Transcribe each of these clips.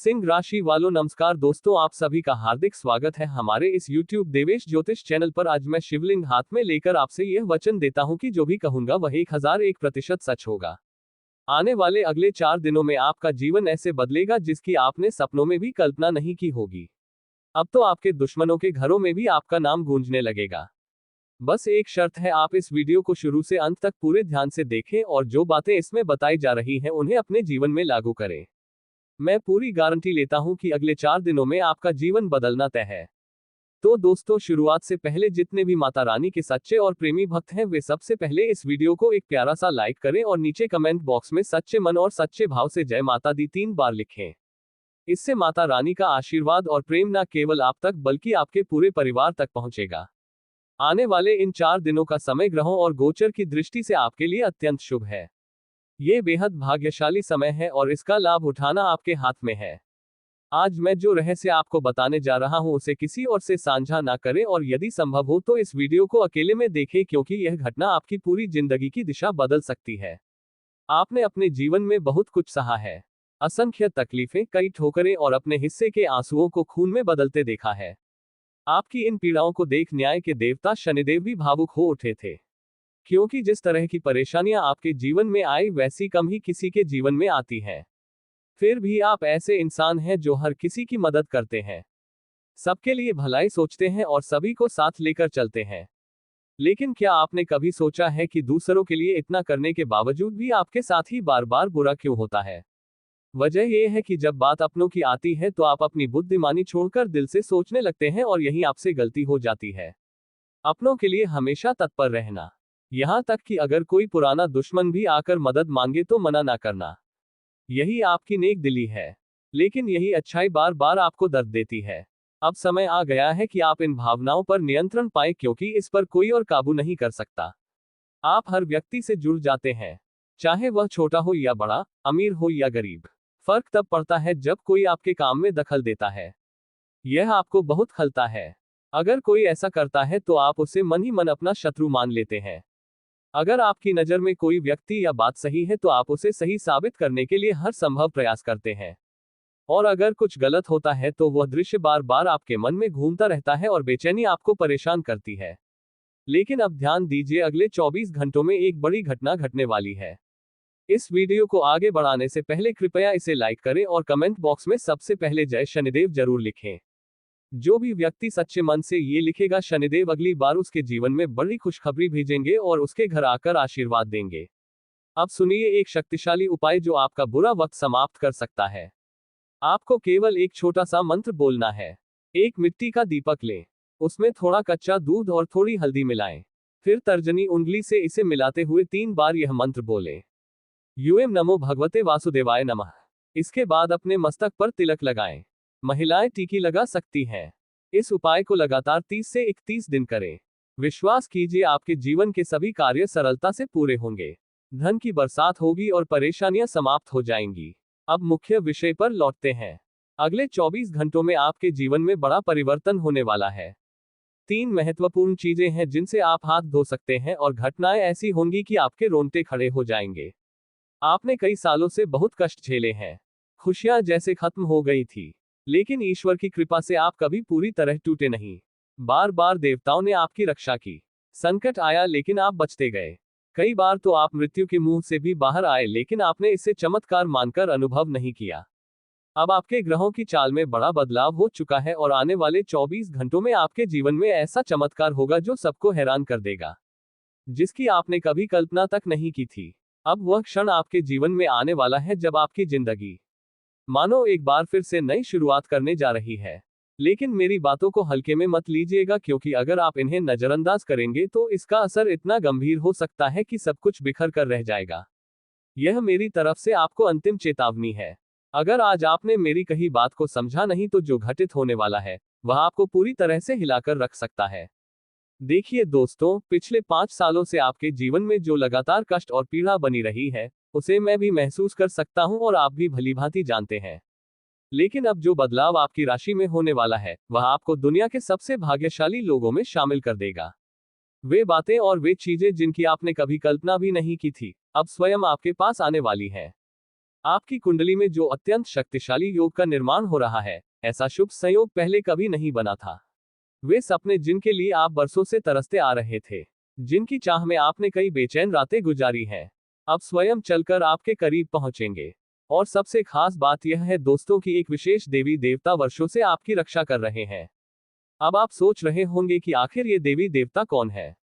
सिंह राशि वालों नमस्कार दोस्तों, आप सभी का हार्दिक स्वागत है हमारे इस YouTube देवेश ज्योतिष चैनल पर। आज मैं शिवलिंग हाथ में लेकर आपसे यह वचन देता हूं कि जो भी कहूंगा वह 1001% सच होगा। आने वाले अगले 4 दिनों में आपका जीवन ऐसे बदलेगा जिसकी आपने सपनों में भी कल्पना नहीं की होगी। अब तो आपके दुश्मनों के घरों में भी आपका नाम गूंजने लगेगा। बस एक शर्त है, आप इस वीडियो को शुरू से अंत तक पूरे ध्यान से देखें और जो बातें इसमें बताई जा रही हैं उन्हें अपने जीवन में लागू करें। मैं पूरी गारंटी लेता हूं कि अगले 4 दिनों में आपका जीवन बदलना तय है। तो दोस्तों, शुरुआत से पहले जितने भी माता रानी के सच्चे और प्रेमी भक्त हैं वे सबसे पहले इस वीडियो को एक प्यारा सा लाइक करें और नीचे कमेंट बॉक्स में सच्चे मन और सच्चे भाव से जय माता दी 3 बार लिखें। इससे माता रानी का आशीर्वाद और प्रेम न केवल आप तक बल्कि आपके पूरे परिवार तक पहुंचेगा। आने वाले इन 4 दिनों का समय ग्रहों और गोचर की दृष्टि से आपके लिए अत्यंत शुभ है। ये बेहद भाग्यशाली समय है और इसका लाभ उठाना आपके हाथ में है। आज मैं जो रहस्य आपको बताने जा रहा हूं उसे किसी और से साझा ना करें और यदि संभव हो तो इस वीडियो को अकेले में देखें, क्योंकि यह घटना आपकी पूरी जिंदगी की दिशा बदल सकती है। आपने अपने जीवन में बहुत कुछ सहा है, असंख्य तकलीफें, कई ठोकरें और अपने हिस्से के आंसुओं को खून में बदलते देखा है। आपकी इन पीड़ाओं को देख न्याय के देवता शनिदेव भी भावुक हो उठे थे, क्योंकि जिस तरह की परेशानियां आपके जीवन में आई वैसी कम ही किसी के जीवन में आती हैं। फिर भी आप ऐसे इंसान हैं जो हर किसी की मदद करते हैं, सबके लिए भलाई सोचते हैं और सभी को साथ लेकर चलते हैं। लेकिन क्या आपने कभी सोचा है कि दूसरों के लिए इतना करने के बावजूद भी आपके साथ ही बार बार बुरा क्यों होता है? वजह यह है कि जब बात अपनों की आती है तो आप अपनी बुद्धिमानी छोड़कर दिल से सोचने लगते हैं और यही आपसे गलती हो जाती है। अपनों के लिए हमेशा तत्पर रहना, यहां तक कि अगर कोई पुराना दुश्मन भी आकर मदद मांगे तो मना ना करना, यही आपकी नेक दिली है। लेकिन यही अच्छाई बार बार आपको दर्द देती है। अब समय आ गया है कि आप इन भावनाओं पर नियंत्रण पाएं, क्योंकि इस पर कोई और काबू नहीं कर सकता। आप हर व्यक्ति से जुड़ जाते हैं, चाहे वह छोटा हो या बड़ा, अमीर हो या गरीब। फर्क तब पड़ता है जब कोई आपके काम में दखल देता है। यह आपको बहुत खलता है। अगर कोई ऐसा करता है तो आप उसे मन ही मन अपना शत्रु मान लेते हैं। अगर आपकी नज़र में कोई व्यक्ति या बात सही है तो आप उसे सही साबित करने के लिए हर संभव प्रयास करते हैं। और अगर कुछ गलत होता है तो वह दृश्य बार बार आपके मन में घूमता रहता है और बेचैनी आपको परेशान करती है। लेकिन अब ध्यान दीजिए, अगले 24 घंटों में एक बड़ी घटना घटने वाली है। इस वीडियो को आगे बढ़ाने से पहले कृपया इसे लाइक करें और कमेंट बॉक्स में सबसे पहले जय शनिदेव जरूर लिखें। जो भी व्यक्ति सच्चे मन से ये लिखेगा, शनिदेव अगली बार उसके जीवन में बड़ी खुशखबरी भेजेंगे और उसके घर आकर आशीर्वाद देंगे। अब सुनिए एक शक्तिशाली उपाय जो आपका बुरा वक्त समाप्त कर सकता है। आपको केवल एक छोटा सा मंत्र बोलना है। एक मिट्टी का दीपक लें, उसमें थोड़ा कच्चा दूध और थोड़ी हल्दी मिलाएं। फिर तर्जनी उंगली से इसे मिलाते हुए 3 बार यह मंत्र बोलें, यूएम नमो भगवते वासुदेवाय नमः। इसके बाद अपने मस्तक पर तिलक लगाएं। महिलाएं टीकी लगा सकती हैं। इस उपाय को लगातार 30 से 31 दिन करें। विश्वास कीजिए, आपके जीवन के सभी कार्य सरलता से पूरे होंगे। धन की बरसात होगी और परेशानियां समाप्त हो जाएंगी। अब मुख्य विषय पर लौटते हैं। अगले 24 घंटों में आपके जीवन में बड़ा परिवर्तन होने वाला है। 3 महत्वपूर्ण चीजें हैं जिनसे आप हाथ धो सकते हैं और घटनाएं ऐसी होंगी कि आपके रोंगटे खड़े हो जाएंगे। आपने कई सालों से बहुत कष्ट झेले हैं, खुशियां जैसे खत्म हो गई थी, लेकिन ईश्वर की कृपा से आप कभी पूरी तरह टूटे नहीं। बार बार देवताओं ने आपकी रक्षा की। संकट आया लेकिन आप बचते गए। कई बार तो आप मृत्यु के मुंह से भी बाहर आए, लेकिन आपने इसे चमत्कार मानकर अनुभव नहीं किया। अब आपके ग्रहों की चाल में बड़ा बदलाव हो चुका है और आने वाले 24 घंटों में आपके जीवन में ऐसा चमत्कार होगा जो सबको हैरान कर देगा, जिसकी आपने कभी कल्पना तक नहीं की थी। अब वह क्षण आपके जीवन में आने वाला है जब आपकी जिंदगी मानो एक बार फिर से नई शुरुआत करने जा रही है। लेकिन मेरी बातों को हल्के में मत लीजिएगा, क्योंकि अगर आप इन्हें नजरअंदाज करेंगे तो इसका असर इतना गंभीर हो सकता है कि सब कुछ बिखर कर रह जाएगा। यह मेरी तरफ से आपको अंतिम चेतावनी है। अगर आज आपने मेरी कही बात को समझा नहीं तो जो घटित होने वाला है वह आपको पूरी तरह से हिलाकर रख सकता है। देखिए दोस्तों, पिछले 5 सालों से आपके जीवन में जो लगातार कष्ट और पीड़ा बनी रही है उसे मैं भी महसूस कर सकता हूं और आप भी भलीभांति जानते हैं। लेकिन अब जो बदलाव आपकी राशि में होने वाला है वह आपको दुनिया के सबसे भाग्यशाली लोगों में शामिल कर देगा। वे बातें और वे चीजें जिनकी आपने कभी कल्पना भी नहीं की थी अब स्वयं आपके पास आने वाली हैं। आपकी कुंडली में जो अत्यंत शक्तिशाली योग का निर्माण हो रहा है, ऐसा शुभ संयोग पहले कभी नहीं बना था। वे सपने जिनके लिए आप बरसों से तरसते आ रहे थे, जिनकी चाह में आपने कई बेचैन रातें गुजारी हैं, अब स्वयं चलकर आपके करीब पहुंचेंगे। और सबसे खास बात यह है दोस्तों कि एक विशेष देवी देवता वर्षों से आपकी रक्षा कर रहे हैं। अब आप सोच रहे होंगे कि आखिर ये देवी देवता कौन है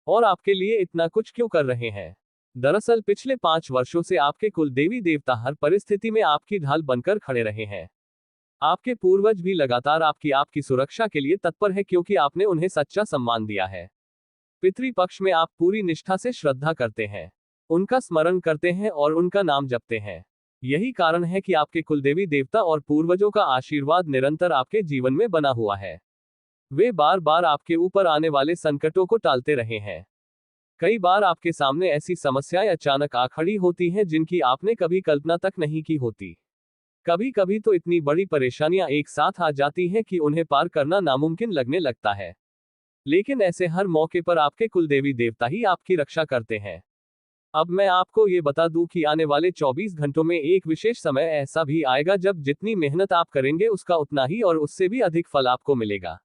और आपके लिए इतना कुछ क्यों कर रहे हैं। दरअसल पिछले 5 वर्षों से आपके कुल देवी देवता हर परिस्थिति में आपकी ढाल बनकर खड़े रहे हैं। आपके पूर्वज भी लगातार आपकी सुरक्षा के लिए तत्पर है, क्योंकि आपने उन्हें सच्चा सम्मान दिया है। पितृपक्ष में आप पूरी निष्ठा से श्रद्धा करते हैं, उनका स्मरण करते हैं और उनका नाम जपते हैं। यही कारण है कि आपके कुलदेवी देवता और पूर्वजों का आशीर्वाद निरंतर आपके जीवन में बना हुआ है। वे बार बार आपके ऊपर आने वाले संकटों को टालते रहे हैं। कई बार आपके सामने ऐसी समस्याएं अचानक आ खड़ी होती हैं जिनकी आपने कभी कल्पना तक नहीं की होती। कभी कभी तो इतनी बड़ी परेशानियां एक साथ आ जाती हैं कि उन्हें पार करना नामुमकिन लगने लगता है। लेकिन ऐसे हर मौके पर आपके कुलदेवी देवता ही आपकी रक्षा करते हैं। अब मैं आपको ये बता दूं कि आने वाले 24 घंटों में एक विशेष समय ऐसा भी आएगा जब जितनी मेहनत आप करेंगे उसका उतना ही और उससे भी अधिक फल आपको मिलेगा।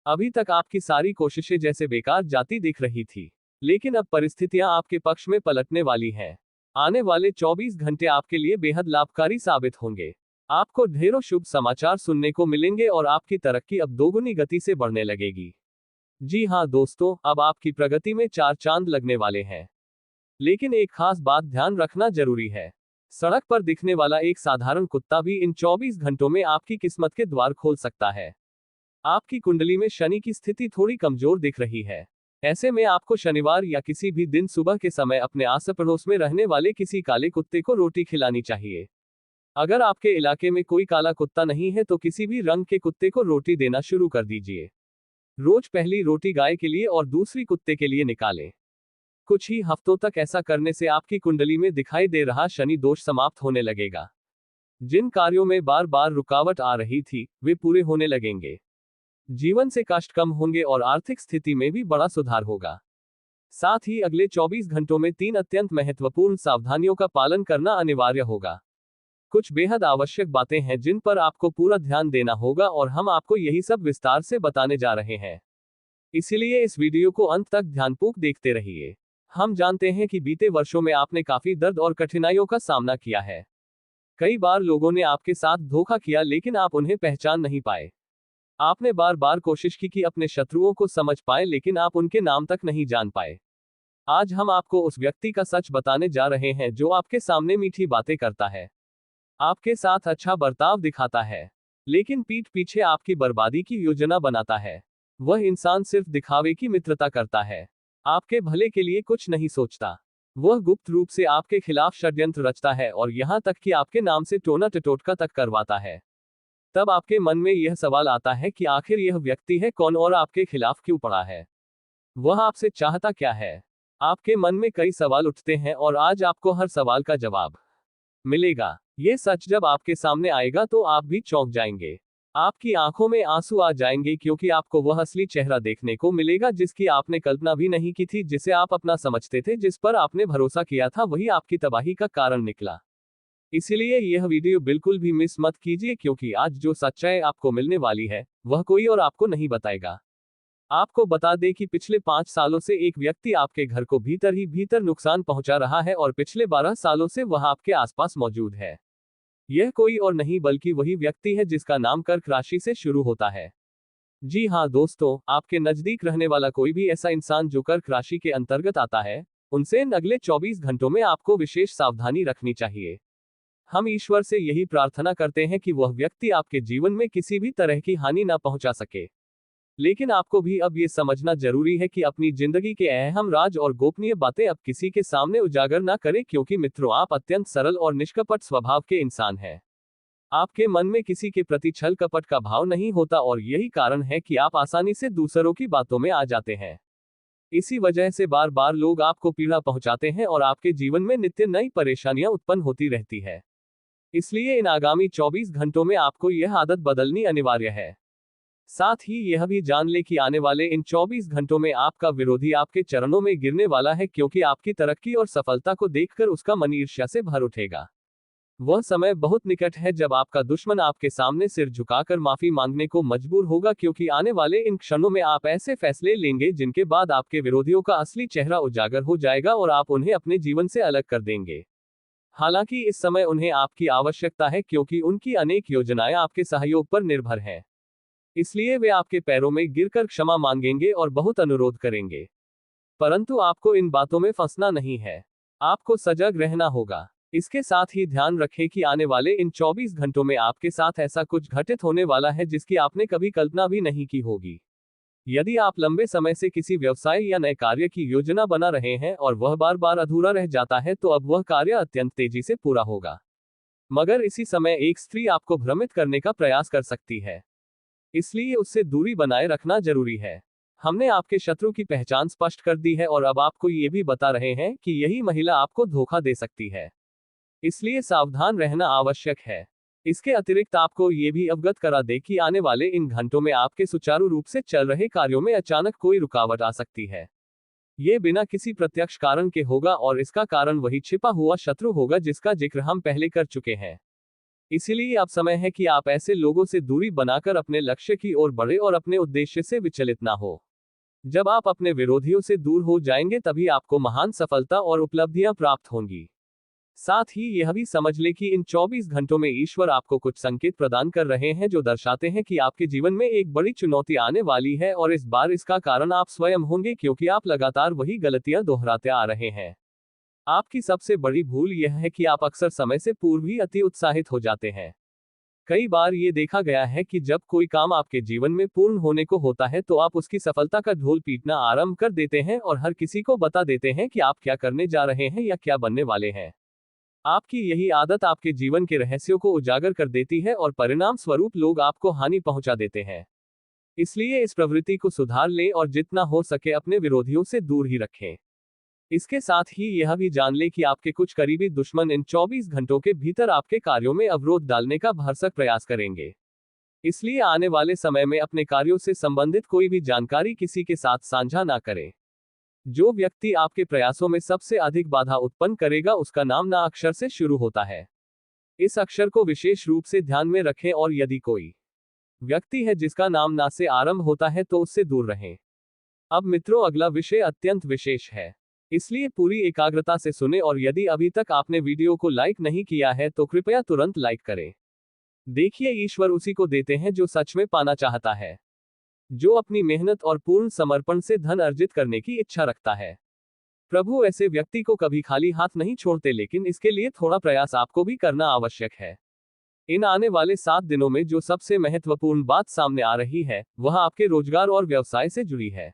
अभी तक आपकी सारी कोशिशें जैसे बेकार जाती दिख रही थी, लेकिन अब परिस्थितियां आपके पक्ष में पलटने वाली हैं। आने वाले 24 घंटे आपके लिए बेहद लाभकारी साबित होंगे। आपको ढेरों शुभ समाचार सुनने को मिलेंगे और आपकी तरक्की अब दोगुनी गति से बढ़ने लगेगी। जी हाँ दोस्तों, अब आपकी प्रगति में 4 चांद लगने वाले हैं। लेकिन एक खास बात ध्यान रखना जरूरी है। सड़क पर दिखने वाला एक साधारण कुत्ता भी इन 24 घंटों में आपकी किस्मत के द्वार खोल सकता है। आपकी कुंडली में शनि की स्थिति थोड़ी कमजोर दिख रही है। ऐसे में आपको शनिवार या किसी भी दिन सुबह के समय अपने आस पड़ोस में रहने वाले किसी काले कुत्ते को रोटी खिलानी चाहिए। अगर आपके इलाके में कोई काला कुत्ता नहीं है तो किसी भी रंग के कुत्ते को रोटी देना शुरू कर दीजिए। रोज पहली रोटी गाय के लिए और दूसरी कुत्ते के लिए निकालें। कुछ ही हफ्तों तक ऐसा करने से आपकी कुंडली में दिखाई दे रहा शनि दोष समाप्त होने लगेगा। जिन कार्यों में बार बार रुकावट आ रही थी, वे पूरे होने लगेंगे। जीवन से कष्ट कम होंगे और आर्थिक स्थिति में भी बड़ा सुधार होगा। साथ ही अगले 24 घंटों में 3 अत्यंत महत्वपूर्ण सावधानियों का पालन करना अनिवार्य होगा। कुछ बेहद आवश्यक बातें हैं जिन पर आपको पूरा ध्यान देना होगा और हम आपको यही सब विस्तार से बताने जा रहे हैं। इसलिए इस वीडियो को अंत तक ध्यानपूर्वक देखते रहिए। हम जानते हैं कि बीते वर्षों में आपने काफी दर्द और कठिनाइयों का सामना किया है। कई बार लोगों ने आपके साथ धोखा किया, लेकिन आप उन्हें पहचान नहीं पाए। आपने बार बार कोशिश की कि अपने शत्रुओं को समझ पाए, लेकिन आप उनके नाम तक नहीं जान पाए। आज हम आपको उस व्यक्ति का सच बताने जा रहे हैं जो आपके सामने मीठी बातें करता है, आपके साथ अच्छा बर्ताव दिखाता है, लेकिन पीठ पीछे आपकी बर्बादी की योजना बनाता है। वह इंसान सिर्फ दिखावे की मित्रता करता है, आपके भले के लिए कुछ नहीं सोचता। वह गुप्त रूप से आपके खिलाफ षड्यंत्र रचता है और यहां तक कि आपके नाम से टोना टटोटका तक करवाता है। तब आपके मन में यह सवाल आता है कि आखिर यह व्यक्ति है कौन और आपके खिलाफ क्यों पड़ा है? वह आपसे चाहता क्या है? आपके मन में कई सवाल उठते हैं और आज आपको हर सवाल का जवाब मिलेगा। ये सच जब आपके सामने आएगा तो आप भी चौंक जाएंगे। आपकी आंखों में आंसू आ जाएंगे, क्योंकि आपको वह असली चेहरा देखने को मिलेगा जिसकी आपने कल्पना भी नहीं की थी, जिसे आप अपना समझते थे, जिस पर आपने भरोसा किया था, वही आपकी तबाही का कारण निकला। इसलिए यह वीडियो बिल्कुल भी मिस मत कीजिए, क्योंकि आज जो सच्चाई आपको मिलने वाली है वह कोई और आपको नहीं बताएगा। आपको बता दें कि पिछले 5 सालों से एक व्यक्ति आपके घर को भीतर ही भीतर नुकसान पहुंचा रहा है और पिछले 12 सालों से वह आपके आसपास मौजूद है। यह कोई और नहीं बल्कि वही व्यक्ति है जिसका नाम कर्क राशि से शुरू होता है। जी हाँ दोस्तों, आपके नजदीक रहने वाला कोई भी ऐसा इंसान जो कर्क राशि के अंतर्गत आता है, उनसे अगले 24 घंटों में आपको विशेष सावधानी रखनी चाहिए। हम ईश्वर से यही प्रार्थना करते हैं कि वह व्यक्ति आपके जीवन में किसी भी तरह की हानि न पहुंचा सके। लेकिन आपको भी अब ये समझना जरूरी है कि अपनी जिंदगी के अहम राज और गोपनीय बातें अब किसी के सामने उजागर ना करें, क्योंकि मित्रों, आप अत्यंत सरल और निष्कपट स्वभाव के इंसान हैं। आपके मन में किसी के प्रति छल कपट का भाव नहीं होता और यही कारण है कि आप आसानी से दूसरों की बातों में आ जाते हैं। इसी वजह से बार बार लोग आपको पीड़ा पहुंचाते हैं और आपके जीवन में नित्य नई परेशानियां उत्पन्न होती रहती है। इसलिए इन आगामी 24 घंटों में आपको यह आदत बदलनी अनिवार्य है। साथ ही यह भी जान ले कि आने वाले इन 24 घंटों में आपका विरोधी आपके चरणों में गिरने वाला है, क्योंकि आपकी तरक्की और सफलता को देखकर उसका मन ईर्ष्या से भर उठेगा। वह समय बहुत निकट है जब आपका दुश्मन आपके सामने सिर झुकाकर माफी मांगने को मजबूर होगा, क्योंकि आने वाले इन क्षणों में आप ऐसे फैसले लेंगे जिनके बाद आपके विरोधियों का असली चेहरा उजागर हो जाएगा और आप उन्हें अपने जीवन से अलग कर देंगे। हालांकि इस समय उन्हें आपकी आवश्यकता है, क्योंकि उनकी अनेक योजनाएं आपके सहयोग पर निर्भर हैं। इसलिए वे आपके पैरों में गिरकर क्षमा मांगेंगे और बहुत अनुरोध करेंगे। परंतु आपको इन बातों में फंसना नहीं है। आपको सजग रहना होगा। इसके साथ ही ध्यान रखें कि आने वाले इन 24 घंटों में आपके साथ ऐसा कुछ घटित होने वाला है जिसकी आपने कभी कल्पना भी नहीं की होगी। यदि आप लंबे समय से किसी व्यवसाय या नए कार्य की योजना बना रहे हैं और वह बार बार अधूरा रह जाता है, तो अब वह कार्य अत्यंत तेजी से पूरा होगा। मगर इसी समय एक स्त्री आपको भ्रमित करने का प्रयास कर सकती है, इसलिए उससे दूरी बनाए रखना जरूरी है। हमने आपके शत्रु की पहचान स्पष्ट कर दी है और अब आपको ये भी बता रहे हैं कि यही महिला आपको धोखा दे सकती है, इसलिए सावधान रहना आवश्यक है। इसके अतिरिक्त आपको ये भी अवगत करा दे कि आने वाले इन घंटों में आपके सुचारू रूप से चल रहे कार्यों में अचानक कोई रुकावट आ सकती है। ये बिना किसी प्रत्यक्ष कारण के होगा और इसका कारण वही छिपा हुआ शत्रु होगा जिसका जिक्र हम पहले कर चुके हैं। इसीलिए अब समय है कि आप ऐसे लोगों से दूरी बनाकर अपने लक्ष्य की ओर बढ़े और अपने उद्देश्य से विचलित ना हो। जब आप अपने विरोधियों से दूर हो जाएंगे तभी आपको महान सफलता और उपलब्धियां प्राप्त होंगी। साथ ही यह भी समझ ले कि इन 24 घंटों में ईश्वर आपको कुछ संकेत प्रदान कर रहे हैं जो दर्शाते हैं कि आपके जीवन में एक बड़ी चुनौती आने वाली है, और इस बार इसका कारण आप स्वयं होंगे, क्योंकि आप लगातार वही गलतियां दोहराते आ रहे हैं। आपकी सबसे बड़ी भूल यह है कि आप अक्सर समय से पूर्व ही अति उत्साहित हो जाते हैं। कई बार ये देखा गया है कि जब कोई काम आपके जीवन में पूर्ण होने को होता है तो आप उसकी सफलता का ढोल पीटना आरंभ कर देते हैं और हर किसी को बता देते हैं कि आप क्या करने जा रहे हैं या क्या बनने वाले हैं। आपकी यही आदत आपके जीवन के रहस्यों को उजागर कर देती है और परिणाम स्वरूप लोग आपको हानि पहुंचा देते हैं। इसलिए इस प्रवृत्ति को सुधार लें और जितना हो सके अपने विरोधियों से दूर ही रखें। इसके साथ ही यह भी जान लें कि आपके कुछ करीबी दुश्मन इन 24 घंटों के भीतर आपके कार्यों में अवरोध डालने का भरसक प्रयास करेंगे। इसलिए आने वाले समय में अपने कार्यों से संबंधित कोई भी जानकारी किसी के साथ साझा ना करें। जो व्यक्ति आपके प्रयासों में सबसे अधिक बाधा उत्पन्न करेगा उसका नाम ना अक्षर से शुरू होता है। इस अक्षर को विशेष रूप से ध्यान में रखें, और यदि कोई व्यक्ति है जिसका नाम ना से आरंभ होता है तो उससे दूर रहें। अब मित्रों, अगला विषय अत्यंत विशेष है, इसलिए पूरी एकाग्रता से सुने, और यदि अभी तक आपने वीडियो को लाइक नहीं किया है तो कृपया तुरंत लाइक करें। देखिए, ईश्वर उसी को देते हैं जो सच में पाना चाहता है, जो अपनी मेहनत और पूर्ण समर्पण से धन अर्जित करने की इच्छा रखता है। प्रभु ऐसे व्यक्ति को कभी खाली हाथ नहीं छोड़ते, लेकिन इसके लिए थोड़ा प्रयास आपको भी करना आवश्यक है। इन आने वाले 7 दिनों में जो सबसे महत्वपूर्ण बात सामने आ रही है वह आपके रोजगार और व्यवसाय से जुड़ी है।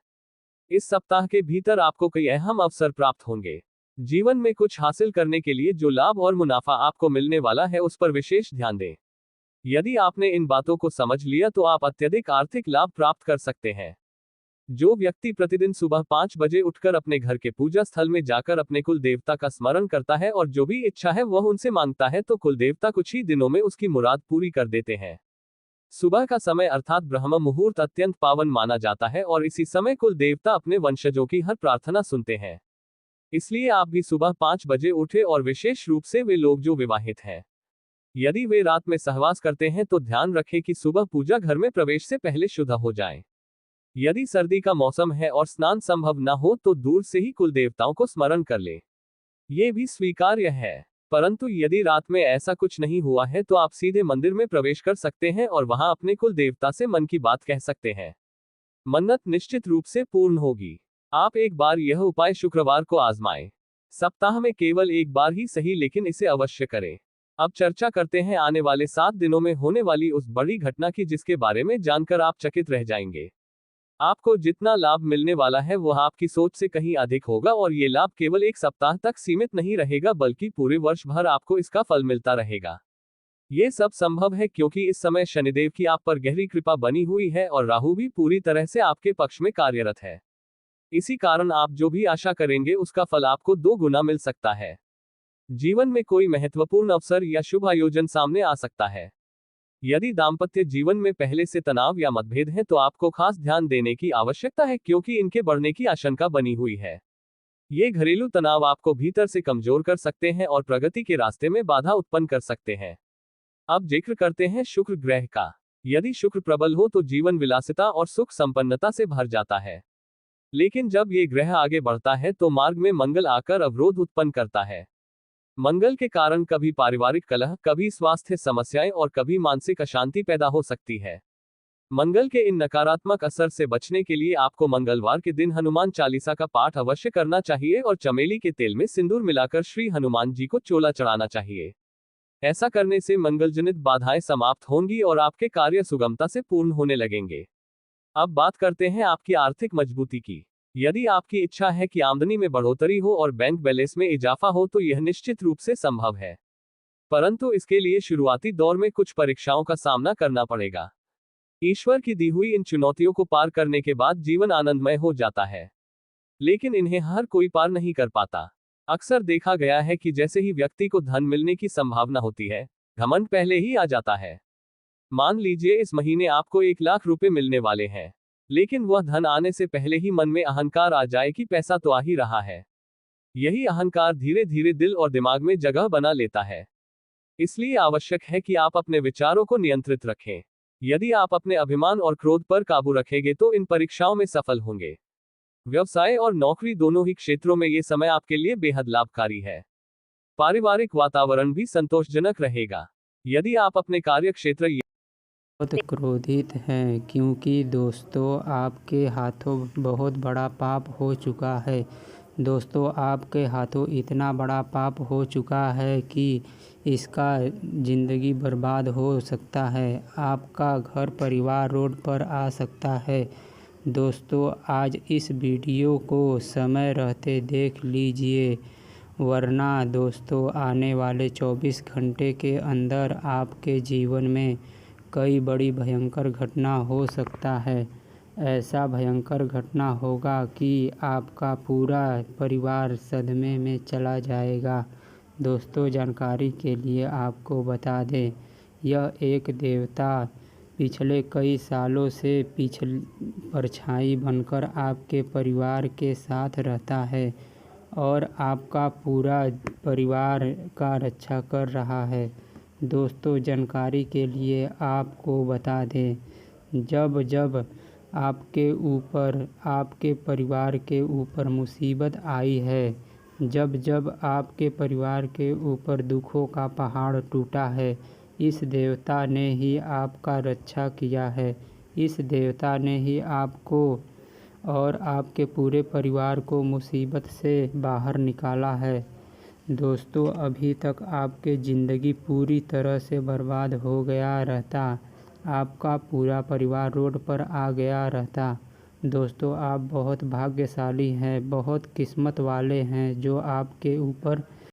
इस सप्ताह के भीतर आपको कई अहम अवसर प्राप्त होंगे। जीवन में कुछ हासिल करने के लिए जो लाभ और मुनाफा आपको मिलने वाला है उस पर विशेष ध्यान दें। यदि आपने इन बातों को समझ लिया तो आप अत्यधिक आर्थिक लाभ प्राप्त कर सकते हैं। जो व्यक्ति प्रतिदिन सुबह 5 बजे उठकर अपने घर के पूजा स्थल में जाकर अपने कुल देवता का स्मरण करता है और जो भी इच्छा है वह उनसे मांगता है, तो कुल देवता कुछ ही दिनों में उसकी मुराद पूरी कर देते हैं। सुबह का समय अर्थात ब्रह्म मुहूर्त अत्यंत पावन माना जाता है और इसी समय कुल देवता अपने वंशजों की हर प्रार्थना सुनते हैं। इसलिए आप भी सुबह 5 बजे उठे, और विशेष रूप से वे लोग जो विवाहित हैं। यदि वे रात में सहवास करते हैं तो ध्यान रखें कि सुबह पूजा घर में प्रवेश से पहले शुद्ध हो जाएं। यदि सर्दी का मौसम है और स्नान संभव न हो तो दूर से ही कुल देवताओं को स्मरण कर ले, ये भी स्वीकार्य है। परंतु यदि रात में ऐसा कुछ नहीं हुआ है तो आप सीधे मंदिर में प्रवेश कर सकते हैं और वहां अपने कुल देवता से मन की बात कह सकते हैं। मन्नत निश्चित रूप से पूर्ण होगी। आप एक बार यह उपाय शुक्रवार को आजमाएं। सप्ताह में केवल एक बार ही सही, लेकिन इसे अवश्य करें। अब चर्चा करते हैं आने वाले 7 दिनों में होने वाली उस बड़ी घटना की जिसके बारे में जानकर आप चकित रह जाएंगे। आपको जितना लाभ मिलने वाला है वह आपकी सोच से कहीं अधिक होगा, और ये लाभ केवल एक सप्ताह तक सीमित नहीं रहेगा बल्कि पूरे वर्ष भर आपको इसका फल मिलता रहेगा। ये सब संभव है क्योंकि इस समय शनिदेव की आप पर गहरी कृपा बनी हुई है और राहु भी पूरी तरह से आपके पक्ष में कार्यरत है। इसी कारण आप जो भी आशा करेंगे उसका फल आपको 2 गुना मिल सकता है। जीवन में कोई महत्वपूर्ण अवसर या शुभ आयोजन सामने आ सकता है। यदि दाम्पत्य जीवन में पहले से तनाव या मतभेद है तो आपको खास ध्यान देने की आवश्यकता है, क्योंकि इनके बढ़ने की आशंका बनी हुई है। ये घरेलू तनाव आपको भीतर से कमजोर कर सकते हैं और प्रगति के रास्ते में बाधा उत्पन्न कर सकते हैं। अब जिक्र करते हैं शुक्र ग्रह का। यदि शुक्र प्रबल हो तो जीवन विलासिता और सुख संपन्नता से भर जाता है। लेकिन जब ये ग्रह आगे बढ़ता है तो मार्ग में मंगल आकर अवरोध उत्पन्न करता है। मंगल के कारण कभी पारिवारिक कलह, कभी स्वास्थ्य समस्याएं और कभी मानसिक अशांति पैदा हो सकती है। मंगल के इन नकारात्मक असर से बचने के लिए आपको मंगलवार के दिन हनुमान चालीसा का पाठ अवश्य करना चाहिए और चमेली के तेल में सिंदूर मिलाकर श्री हनुमान जी को चोला चढ़ाना चाहिए। ऐसा करने से मंगलजनित बाधाएं समाप्त होंगी और आपके कार्य सुगमता से पूर्ण होने लगेंगे। अब बात करते हैं आपकी आर्थिक मजबूती की। यदि आपकी इच्छा है कि आमदनी में बढ़ोतरी हो और बैंक बैलेंस में इजाफा हो तो यह निश्चित रूप से संभव है, परंतु इसके लिए शुरुआती दौर में कुछ परीक्षाओं का सामना करना पड़ेगा। ईश्वर की दी हुई इन चुनौतियों को पार करने के बाद जीवन आनंदमय हो जाता है, लेकिन इन्हें हर कोई पार नहीं कर पाता। अक्सर देखा गया है कि जैसे ही व्यक्ति को धन मिलने की संभावना होती है, घमंड पहले ही आ जाता है। मान लीजिए इस महीने आपको 1 लाख रुपए मिलने वाले हैं, लेकिन वह धन आने से पहले ही मन में अहंकार आ जाए कि पैसा तो आ ही रहा है। यही अहंकार धीरे धीरे दिल और दिमाग में जगह बना लेता है। इसलिए आवश्यक है कि आप अपने विचारों को नियंत्रित रखें। यदि आप अपने अभिमान और क्रोध पर काबू रखेंगे तो इन परीक्षाओं में सफल होंगे। व्यवसाय और नौकरी दोनों ही क्षेत्रों में ये समय आपके लिए बेहद लाभकारी है। पारिवारिक वातावरण भी संतोषजनक रहेगा। यदि आप अपने कार्य क्षेत्र बहुत क्रोधित हैं क्योंकि दोस्तों आपके हाथों बहुत बड़ा पाप हो चुका है। दोस्तों आपके हाथों इतना बड़ा पाप हो चुका है कि इसका ज़िंदगी बर्बाद हो सकता है। आपका घर परिवार रोड पर आ सकता है। दोस्तों आज इस वीडियो को समय रहते देख लीजिए, वरना दोस्तों आने वाले 24 घंटे के अंदर आपके जीवन में कई बड़ी भयंकर घटना हो सकता है। ऐसा भयंकर घटना होगा कि आपका पूरा परिवार सदमे में चला जाएगा। दोस्तों जानकारी के लिए आपको बता दें, यह एक देवता पिछले कई सालों से परछाई बनकर आपके परिवार के साथ रहता है और आपका पूरा परिवार का रक्षा कर रहा है। दोस्तों जानकारी के लिए आपको बता दें, जब जब आपके ऊपर, आपके परिवार के ऊपर मुसीबत आई है, जब जब आपके परिवार के ऊपर दुखों का पहाड़ टूटा है, इस देवता ने ही आपका रक्षा किया है। इस देवता ने ही आपको और आपके पूरे परिवार को मुसीबत से बाहर निकाला है। दोस्तों अभी तक आपकी ज़िंदगी पूरी तरह से बर्बाद हो गया रहता, आपका पूरा परिवार रोड पर आ गया रहता। दोस्तों आप बहुत भाग्यशाली हैं, बहुत किस्मत वाले हैं जो आपके ऊपर